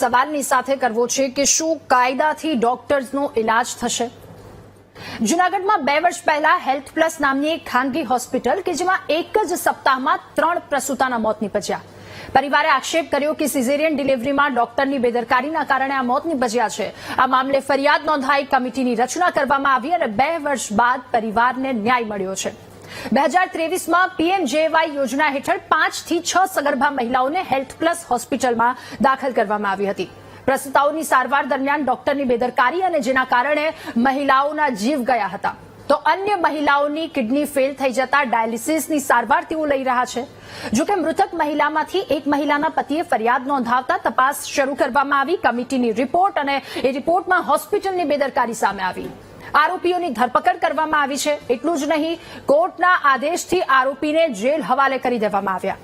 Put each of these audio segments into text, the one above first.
સવાલની સાથે કરવો છે કે શું કાયદાથી ડોક્ટર્સનો ઇલાજ થશે? જૂનાગઢમાં 2 વર્ષ પહેલા હેલ્થ પ્લસ નામની એક ખાનગી હોસ્પિટલ કે જેમાં એક જ સપ્તાહમાં 3 પ્રસૂતાના મોત નીપજ્યા. પરિવારે આક્ષેપ કર્યો કે સિઝેરિયન ડિલિવરીમાં ડોક્ટરની બેદરકારીના કારણે આ મોત નીપજ્યા છે. આ મામલે ફરિયાદ નોંધાઈ, કમિટીની રચના કરવામાં આવી અને 2 વર્ષ બાદ પરિવારને ન્યાય મળ્યો છે. 2023માં પીએમજેવાય યોજના હેઠળ 5 થી 6 સગર્ભા મહિલાઓને હેલ્થ પ્લસ હોસ્પિટલમાં દાખલ કરવામાં આવી હતી. પ્રસૂતાઓની સારવાર દરમિયાન ડોક્ટરની બેદરકારી અને જેના કારણે મહિલાઓના જીવ ગયા હતા. તો અન્ય મહિલાઓની કિડની ફેલ થઈ જતા ડાયાલિસિસની સારવાર તેઓ લઈ રહ્યા છે. જોકે મૃતક મહિલામાંથી એક મહિલાના પતિએ ફરિયાદ નોંધાવતા તપાસ શરૂ કરવામાં આવી. કમિટીની રિપોર્ટ અને એ રિપોર્ટમાં હોસ્પિટલની બેદરકારી સામે આવી. આરોપીઓની ધરપકડ કરવામાં આવી છે. એટલું જ નહીં, કોર્ટના આદેશથી આરોપીને જેલ હવાલે કરી દેવામાં આવ્યા.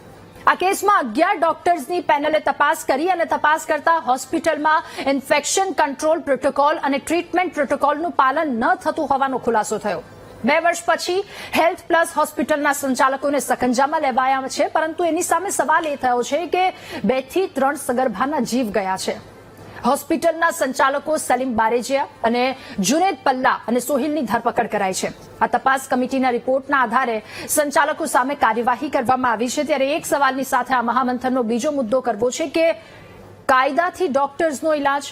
આ કેસમાં 11 ડોક્ટર્સની પેનલે તપાસ કરી અને તપાસ કરતા હોસ્પિટલમાં ઇન્ફેક્શન કંટ્રોલ પ્રોટોકોલ અને ટ્રીટમેન્ટ પ્રોટોકોલનું પાલન ન થતું હોવાનો ખુલાસો થયો. 2 વર્ષ પછી હેલ્થ પ્લસ હોસ્પિટલના સંચાલકોને સકંજામાં લેવાયા છે, પરંતુ એની સામે સવાલ એ થયો છે કે 2 થી 3 સગર્ભાના જીવ ગયા છે. હોસ્પિટલના સંચાલકો સલીમ બારેજિયા અને જુનેદ પલ્લા અને સોહિલની ધરપકડ કરાઈ છે. આ તપાસ કમિટીના રિપોર્ટના આધારે સંચાલકો સામે કાર્યવાહી કરવામાં આવી છે. ત્યારે એક સવાલની સાથે આ મહામંથનનો બીજો મુદ્દો કરવો છે કે કાયદાથી ડોક્ટર્સનો ઇલાજ.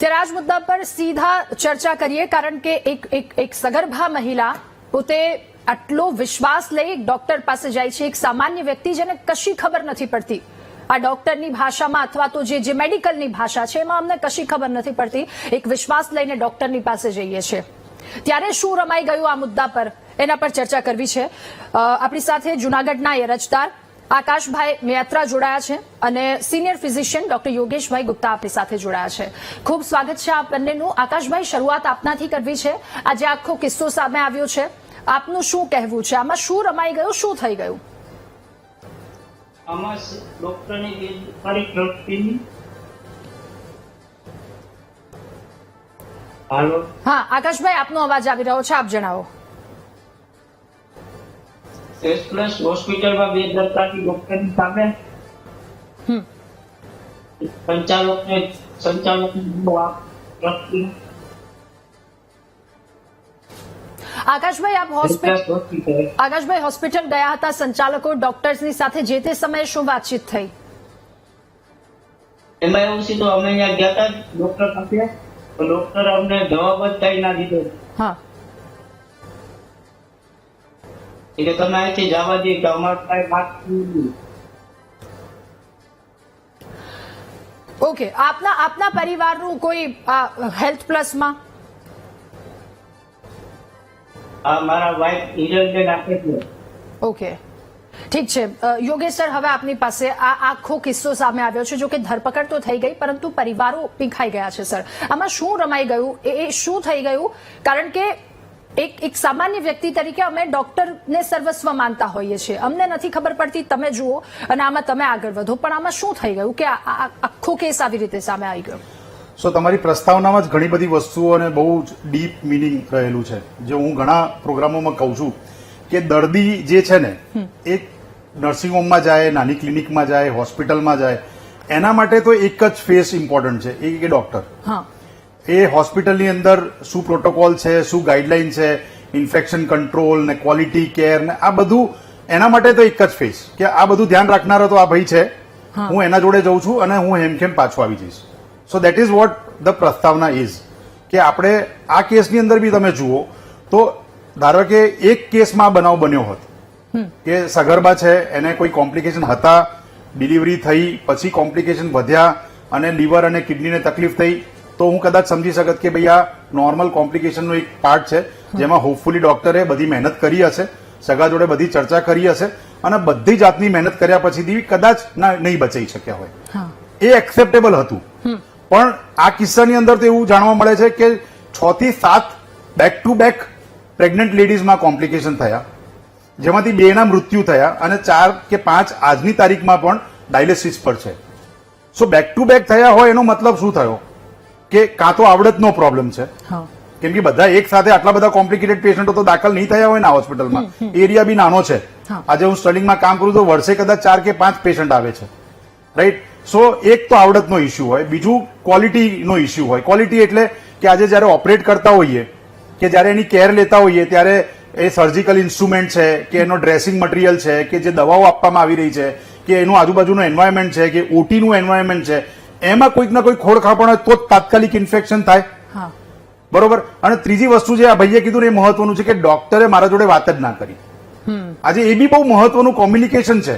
ત્યારે આ જ મુદ્દા પર સીધા ચર્ચા કરીએ, કારણ કે એક સગર્ભા મહિલા પોતે આટલો વિશ્વાસ લઈ ડોક્ટર પાસે જાય છે. એક સામાન્ય વ્યક્તિ જેને કશી ખબર નથી પડતી આ ડોક્ટરની ભાષામાં અથવા તો જે મેડિકલની ભાષા છે એમાં અમને કશી ખબર નથી પડતી. એક વિશ્વાસ લઈને ડોક્ટરની પાસે જઈએ છીએ. ત્યારે શું રમાઈ ગયું આ મુદ્દા પર, એના પર ચર્ચા કરવી છે. આપણી સાથે જૂનાગઢના અરજદાર આકાશભાઈ મેત્રા જોડાયા છે અને સિનિયર ફિઝિશિયન ડોક્ટર યોગેશભાઈ ગુપ્તા આપણી સાથે જોડાયા છે. ખૂબ સ્વાગત છે આપ બંનેનું. આકાશભાઈ, શરૂઆત આપનાથી કરવી છે. આજે આખો કિસ્સો સામે આવ્યો છે, આપનું શું કહેવું છે? આમાં શું રમાઈ ગયું, શું થઈ ગયું? આમાં ડોક્ટરની પ્રવૃત્તિની હાલો. હા આકાશભાઈ, આપનો અવાજ આવી રહ્યો છે, આપ જણાવો. હેલ્થ પ્લસ હોસ્પિટલમાં બેદરકારી ડોક્ટરની સામે આકાશભાઈ હોસ્પિટલ ગયા હતા સંચાલકો ડોક્ટર્સની સાથે, જે તે સમયે શું વાતચીત થઈ? એમાં એવું છે તો અમે અહીંયા ગયા હતા ડોક્ટર પાસે, તો ડોક્ટર અમને જવાબ જ કઈ ના દીધો. હા, એટલે તમે અહીંથી જવા દે કે અમારે કઈ વાત નથી. ઓકે, આપના પરિવારનું કોઈ હેલ્થ પ્લસમાં? મારા વાઇફ હિરલબેન આપે છે. ઓકે, ઠીક છે. યોગેશ સર, હવે આપની પાસે આ આખો કિસ્સો સામે આવ્યો છે. જો કે ધરપકડ તો થઈ ગઈ, પરંતુ પરિવારો પીખાઈ ગયા છે. સર, આમાં શું રમાઈ ગયું, એ શું થઈ ગયું? કારણ કે એક સામાન્ય વ્યક્તિ તરીકે અમે ડોક્ટરને સર્વસ્વ માનતા હોઈએ છીએ. અમને નથી ખબર પડતી, તમે જુઓ અને આમાં તમે આગળ વધો. પણ આમાં શું થઈ ગયું કે આખો કેસ આવી રીતે સામે આવી ગયો? તમારી પ્રસ્તાવનામાં જ ઘણી બધી વસ્તુઓ અને બહુ જ ડીપ મિનિંગ રહેલું છે. જે હું ઘણા પ્રોગ્રામોમાં કહું છું કે દર્દી જે છે ને એ નર્સિંગ હોમમાં જાય, નાની ક્લિનિકમાં જાય, હોસ્પિટલમાં જાય, એના માટે તો એક જ ફેસ ઇમ્પોર્ટન્ટ છે, એ ડોક્ટર. એ હોસ્પિટલની અંદર શું પ્રોટોકોલ છે, શું ગાઈડલાઈન છે, ઇન્ફેક્શન કંટ્રોલ ને ક્વોલિટી કેર ને આ બધું, એના માટે તો એક જ ફેસ કે આ બધું ધ્યાન રાખનારો તો આ ભાઈ છે, હું એના જોડે જઉં છું અને હું હેમખેમ પાછો આવી જઈશ. So that is what the પ્રસ્તાવના ઇઝ. કે આપણે આ કેસની અંદર બી તમે જુઓ તો ધારો કે એક કેસમાં બનાવ બન્યો હોત કે સગર્ભા છે, એને કોઈ કોમ્પ્લિકેશન હતા, ડિલિવરી થઈ, પછી કોમ્પ્લિકેશન વધ્યા અને લીવર અને કિડનીને તકલીફ થઈ, તો હું કદાચ સમજી શકત કે ભાઈ આ નોર્મલ કોમ્પ્લિકેશનનો એક પાર્ટ છે, જેમાં હોપફુલી ડોક્ટરે બધી મહેનત કરી હશે, સગા જોડે બધી ચર્ચા કરી હશે અને બધી જાતની મહેનત કર્યા પછી કદાચ નહીં બચાવી શક્યા હોય. એ એક્સેપ્ટેબલ હતું. પણ આ કિસ્સાની અંદર તો એવું જાણવા મળે છે કે 6 થી 7 બેક ટુ બેક પ્રેગ્નન્ટ લેડીઝમાં કોમ્પ્લિકેશન થયા, જેમાંથી 2ના મૃત્યુ થયા અને 4 કે 5 આજની તારીખમાં પણ ડાયાલિસિસ પર છે. સો બેક ટુ બેક થયા હોય એનો મતલબ શું થયો કે કાં તો આવડતનો પ્રોબ્લેમ છે કેમ કે બધા એક સાથે આટલા બધા કોમ્પ્લિકેટેડ પેશન્ટો તો દાખલ નહીં થયા હોય ને હોસ્પિટલમાં. એરિયા બી નાનો છે. આજે હું સ્ટર્લિંગમાં કામ કરું તો વર્ષે કદાચ 4 કે 5 પેશન્ટ આવે છે, રાઈટ. સો એક તો આવડતનો ઇસ્યુ હોય, બીજું ક્વોલિટીનો ઇસ્યુ હોય. ક્વોલિટી એટલે કે આજે જયારે ઓપરેટ કરતા હોઈએ કે જયારે એની કેર લેતા હોઈએ ત્યારે એ સર્જિકલ ઇન્સ્ટ્રુમેન્ટ છે કે એનો ડ્રેસિંગ મટીરિયલ છે કે જે દવાઓ આપવામાં આવી રહી છે કે એનું આજુબાજુનું એન્વાયરમેન્ટ છે કે ઓટીનું એન્વાયરમેન્ટ છે, એમાં કોઈક ના કોઈ ખોડખાપણ હોય તો જ તાત્કાલિક ઇન્ફેક્શન થાય. બરોબર. અને ત્રીજી વસ્તુ જે આ ભાઈએ કીધું ને એ મહત્વનું છે કે ડોક્ટરે મારા જોડે વાત જ ના કરી. આજે એ બી બહુ મહત્વનું કોમ્યુનિકેશન છે.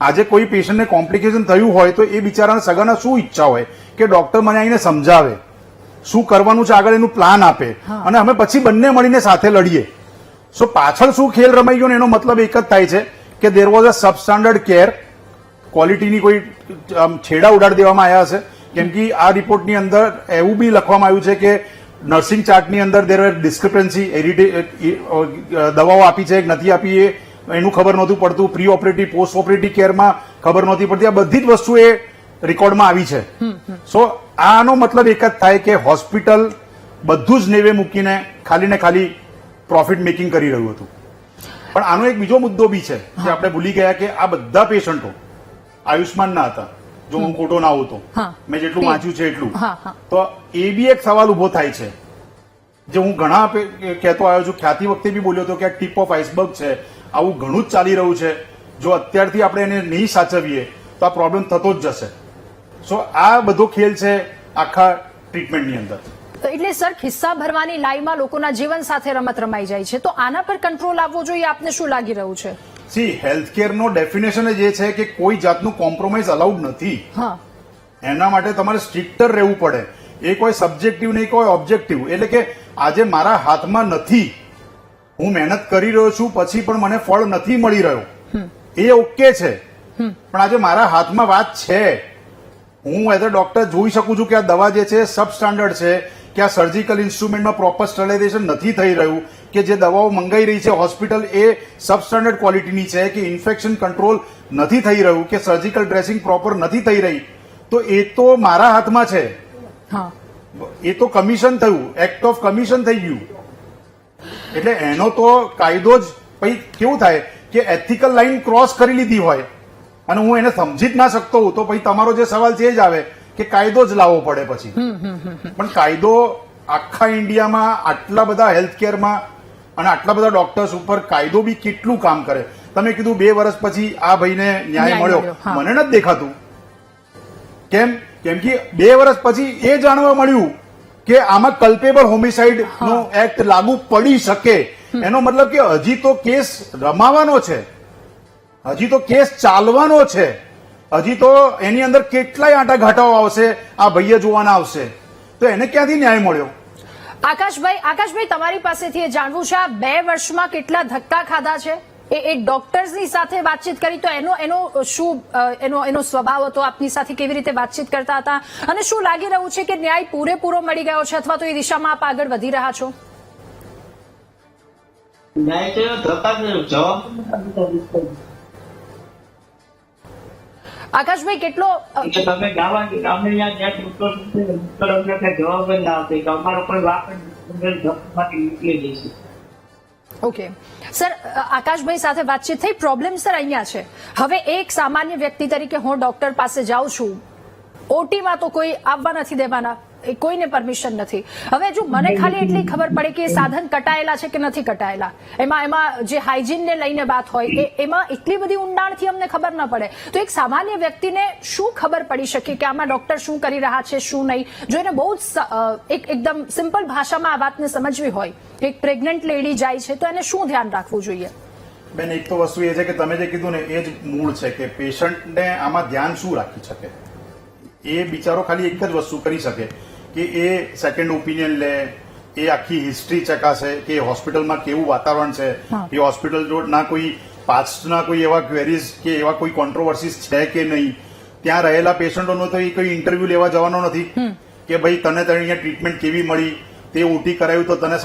આજે કોઈ પેશન્ટને કોમ્પ્લિકેશન થયું હોય તો એ બિચારાના સગાના શું ઈચ્છા હોય કે ડોક્ટર મને આવીને સમજાવે, શું કરવાનું છે આગળ એનું પ્લાન આપે અને અમે પછી બંને મળીને સાથે લડીએ. સો પાછળ શું ખેલ રમાઈ ગયો ને એનો મતલબ એક જ થાય છે કે there was a substandard care. ક્વોલિટીની કોઈ છેડા ઉડાડી દેવામાં આવ્યા હશે. કેમ કે આ રિપોર્ટની અંદર એવું બી લખવામાં આવ્યું છે કે નર્સિંગ ચાર્ટની અંદર દેર આર ડિસ્ક્રિપન્સી, દવાઓ આપી છે કે નથી આપી એનું ખબર નહોતું પડતું, પ્રી ઓપરેટિવ પોસ્ટ ઓપરેટિવ કેરમાં ખબર નહોતી પડતી. આ બધી જ વસ્તુ એ રેકોર્ડમાં આવી છે. સો આનો મતલબ એક જ થાય કે હોસ્પિટલ બધું જ નેવે મૂકીને ખાલી ને ખાલી પ્રોફિટ મેકિંગ કરી રહ્યું હતું. પણ આનો એક બીજો મુદ્દો બી છે જે આપણે ભૂલી ગયા કે આ બધા પેશન્ટો આયુષ્માન ના હતા. જો હું ખોટો ના હોતો, મેં જેટલું વાંચ્યું છે એટલું, તો એ બી એક સવાલ ઉભો થાય છે જે હું ઘણા કહેતો આવ્યો છું. ખ્યાતિ વખતે બી બોલ્યો હતો કે આ ટીપ ઓફ આઇસબર્ગ છે, આવું ઘણું જ ચાલી રહ્યું છે. જો અત્યારથી આપણે એને નહીં સાચવીએ તો આ પ્રોબ્લેમ થતો જ જશે. સો આ બધો ખેલ છે આખા ટ્રીટમેન્ટની અંદર. એટલે સર, ખિસ્સા ભરવાની લાઈમાં લોકોના જીવન સાથે રમત રમાઈ જાય છે, તો આના પર કંટ્રોલ આવવો જોઈએ. આપને શું લાગી રહ્યું છે? સી, હેલ્થકેરનો ડેફિનેશન જ એ છે કે કોઈ જાતનું કોમ્પ્રોમાઇઝ અલાઉડ નથી. એના માટે તમારે સ્ટ્રિક્ટર રહેવું પડે. એ કોઈ સબ્જેક્ટિવ નહીં, કોઈ ઓબ્જેક્ટિવ. એટલે કે આજે મારા હાથમાં નથી, હું મહેનત કરી રહ્યો છું, પછી પણ મને ફળ નથી મળી રહ્યો, એ ઓકે છે. પણ આજે મારા હાથમાં વાત છે, હું એઝ અ ડોક્ટર જોઈ શકું છું કે આ દવા જે છે સબસ્ટાન્ડર્ડ છે, કે આ સર્જિકલ ઇન્સ્ટ્રુમેન્ટમાં પ્રોપર સ્ટરલાઇઝેશન નથી થઈ રહ્યું, કે જે દવાઓ મંગાઈ રહી છે હોસ્પિટલ એ સબસ્ટાન્ડર્ડ ક્વોલિટીની છે, કે ઇન્ફેક્શન કંટ્રોલ નથી થઈ રહ્યું, કે સર્જિકલ ડ્રેસિંગ પ્રોપર નથી થઈ રહી, તો એ તો મારા હાથમાં છે. એ તો કમિશન થયું, એક્ટ ઓફ કમિશન થઈ ગયું. એટલે એનો તો કાયદો જ પછી કેવું થાય કે એથિકલ લાઈન ક્રોસ કરી લીધી હોય અને હું એને સમજી જ ના શકતો હોઉં તો પછી તમારો જે સવાલ છે એ જ આવે કે કાયદો જ લાવવો પડે પછી. પણ કાયદો આખા ઇન્ડિયામાં આટલા બધા હેલ્થકેરમાં અને આટલા બધા ડોક્ટર્સ ઉપર કાયદો બી કેટલું કામ કરે. તમે કીધું 2 વર્ષ પછી આ ભાઈને ન્યાય મળ્યો, મને નથી દેખાતું. કેમ કે 2 વર્ષ પછી એ જાણવા મળ્યું કે આમાં કલ્પેબલ હોમિસાઇડ નો એક્ટ લાગુ પડી શકે. એનો મતલબ કે હજી તો કેસ રમાવાનો છે, હજી તો કેસ ચાલવાનો છે, હજી તો એની અંદર કેટલાય આંટાઘાટાઓ આવશે, આ ભાઈએ જોવાના આવશે. તો એને ક્યાંથી ન્યાય મળ્યો? આકાશભાઈ, તમારી પાસેથી એ જાણવું છે, આ 2 વર્ષમાં કેટલા ધક્કા ખાધા છે? એ ડોક્ટર્સની સાથે વાતચીત કરી તો એનો શું એનો સ્વભાવ હતો? આપની સાથે કેવી રીતે વાતચીત કરતા હતા અને શું લાગી રહ્યું છે કે ન્યાય પૂરેપૂરો મળી ગયો છે અથવા તો એ દિશામાં આપ આગળ વધી રહ્યા છો? ન્યાય તો થતા જવાબ. આકાશભાઈ, કેટલો તમે ગાવા કે અમે અહીંયા જ્યાં ડોક્ટર અમને કઈ જવાબ જ ના આપે કે અમારો કોઈ વાક નીકળી જશે. ઓકે સર, આકાશભાઈ સાથે વાતચીત થઈ. પ્રોબ્લેમ સર અહીંયા છે, હવે એક સામાન્ય વ્યક્તિ તરીકે હું ડોક્ટર પાસે જાઉં છું, ઓટીમાં તો કોઈ આવવા નથી દેવાના, કોઈને પરમિશન નથી. હવે જો મને ખાલી એટલી ખબર પડે કે સાધન કટાયેલા છે કે નથી કટાયેલા, એમાં જે હાઇજીનને લઈને વાત હોય એમાં એટલી બધી ઊંડાણથી અમને ખબર ન પડે, તો એક સામાન્ય વ્યક્તિને શું ખબર પડી શકે કે આમાં ડોક્ટર શું કરી રહ્યા છે શું નહીં? જો એને બહુ જ એકદમ સિમ્પલ ભાષામાં આ વાતને સમજવી હોય, એક પ્રેગ્નન્ટ લેડી જાય છે તો એને શું ધ્યાન રાખવું જોઈએ? બેન, એક તો વસ્તુ એ છે કે તમે જે કીધું ને એ જ મૂળ છે કે પેશન્ટને આમાં ધ્યાન શું રાખી શકે. એ બિચારો ખાલી એક જ વસ્તુ કરી શકે કે એ સેકન્ડ ઓપિનિયન લે, એ આખી હિસ્ટ્રી ચકાસે કે હોસ્પિટલમાં કેવું વાતાવરણ છે, એ હોસ્પિટલ ના કોઈ પાસ્ટના કોઈ એવા ક્વેરીઝ કે એવા કોઈ કોન્ટ્રોવર્સીસ છે કે નહીં. ત્યાં રહેલા પેશન્ટોનો તો એ કોઈ ઇન્ટરવ્યુ લેવા જવાનો નથી કે ભાઈ તને અહીંયા ટ્રીટમેન્ટ કેવી મળી, તે ઓટી કરાયું તો તને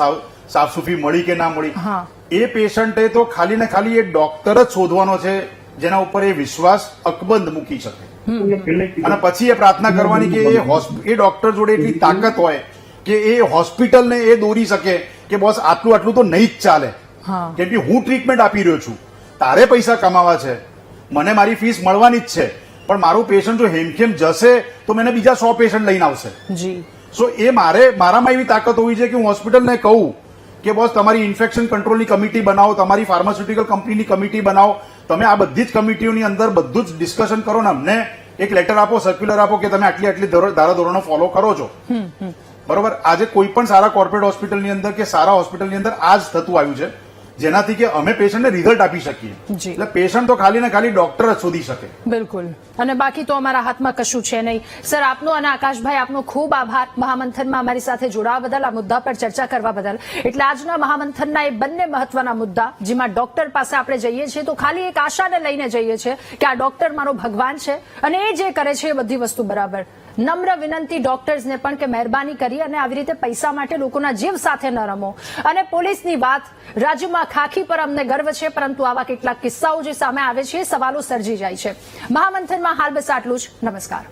સાફ સુફી મળી કે ના મળી. એ પેશન્ટે તો ખાલી ને ખાલી એ ડોક્ટર જ શોધવાનો છે જેના ઉપર એ વિશ્વાસ અકબંધ મૂકી શકે અને પછી એ પ્રાર્થના કરવાની કે એ ડોક્ટર જોડે એટલી તાકાત હોય કે એ હોસ્પિટલને એ દોરી શકે કે બોસ આટલું તો નહીં જ ચાલે, હા. કેમ કે હું ટ્રીટમેન્ટ આપી રહ્યો છું, તારે પૈસા કમાવા છે, મને મારી ફીસ મળવાની જ છે, પણ મારું પેશન્ટ જો હેમખેમ જશે તો મને બીજા 100 પેશન્ટ લઈને આવશે. જી. સો એ મારામાં એવી તાકાત હોવી જોઈએ કે હું હોસ્પિટલને કહું કે બોસ તમારી ઇન્ફેક્શન કંટ્રોલની કમિટી બનાવો, તમારી ફાર્માસ્યુટિકલ કંપનીની કમિટી બનાવો, તમે આ બધી જ કમિટીઓની અંદર બધું જ ડિસ્કશન કરો ને અમને એક લેટર આપો, સર્ક્યુલર આપો કે તમે આટલી ધારાધોરણો ફોલો કરો છો. બરોબર. આજે કોઈ પણ સારા કોર્પોરેટ હોસ્પિટલની અંદર કે સારા હોસ્પિટલની અંદર આ જ થતું આવ્યું છે, જેનાથી કે અમે પેશન્ટને રિઝલ્ટ આપી શકીએ. જી. એટલે પેશન્ટ તો ખાલી ને ખાલી ડોક્ટર જ શોધી શકે. બિલકુલ. અને બાકી તો અમારા હાથમાં કશું છે નહીં. સર, આપનો અને આકાશભાઈ આપનો ખૂબ આભાર મહામંથનમાં અમારી સાથે જોડાવા બદલ, આ મુદ્દા પર ચર્ચા કરવા બદલ. એટલે આજના મહામંથનના એ બંને મહત્વના મુદ્દા, જેમાં ડોક્ટર પાસે આપણે જઈએ છીએ તો ખાલી એક આશાને લઈને જઈએ છીએ કે આ ડોક્ટર મારો ભગવાન છે અને એ જે કરે છે એ બધી વસ્તુ બરાબર. નમ્ર વિનંતી ડોક્ટર્સને પણ કે મહેરબાની કરી અને આવી રીતે પૈસા માટે લોકોના જીવ સાથે ન રમો. અને પોલીસની વાત, રાજ્યમાં ખાખી પર અમને ગર્વ છે, પરંતુ આવા કેટલાક કિસ્સાઓ જે સામે આવે છે એ સવાલો સર્જી જાય છે. મહામંથનમાં હાલ બસ આટલું જ. નમસ્કાર.